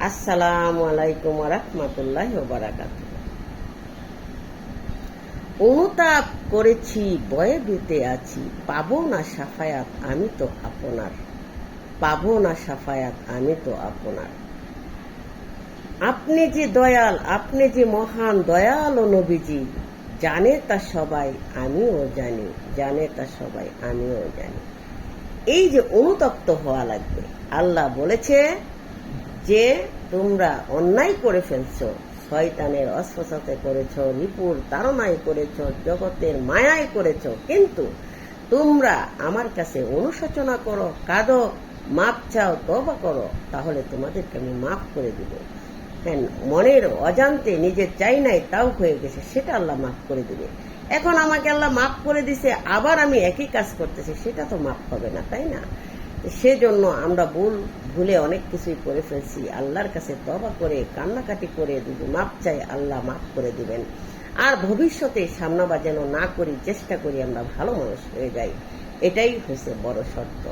আসসালামু আলাইকুম ওয়া রাহমাতুল্লাহি ওয়া বারাকাতুহু। অনুতাপ করেছি, ভয়ে ভীতে আছি, পাবো না সাফায়াত আমি তো আপনার, পাবো না সাফায়াত আমি তো আপনার। আপনি যে দয়াল, আপনি যে মহান দয়াল ও নবীজি, জানে তা সবাই আমিও জানি, জানে তা সবাই আমিও জানি। এই যে অনুতপ্ত হওয়া লাগবে। আল্লাহ বলেছে যে তোমরা অন্যায় করে ফেলছো, শয়তানের অস্পৃশ্যতায় করেছ, রিপুর তাড়নায় করেছ, জগতের মায়ায় করেছ, কিন্তু তোমরা আমার কাছে অনুশোচনা করো, কাঁদো, মাপ চাও, তওবা করো, তাহলে তোমাদেরকে আমি মাফ করে দিব। হ্যাঁ, মনের অজান্তে নিজের চাই নাই তাও হয়ে গেছে, সেটা আল্লাহ মাফ করে দিবে। এখন আমাকে আল্লাহ মাফ করে দিছে, আবার আমি একই কাজ করতেছি, সেটা তো মাফ হবে না, তাই না? সেজন্য আমরা ভুলে অনেক কিছুই করে ফেলছি। আল্লাহর কাছে তওবা করে কান্নাকাটি করে যদি মাপ চাই, আল্লাহ মাফ করে দিবেন। আর ভবিষ্যতে সামনাবা যেন না করি, চেষ্টা করি আমরা ভালো মানুষ হয়ে যাই, এটাই হচ্ছে বড় শর্ত।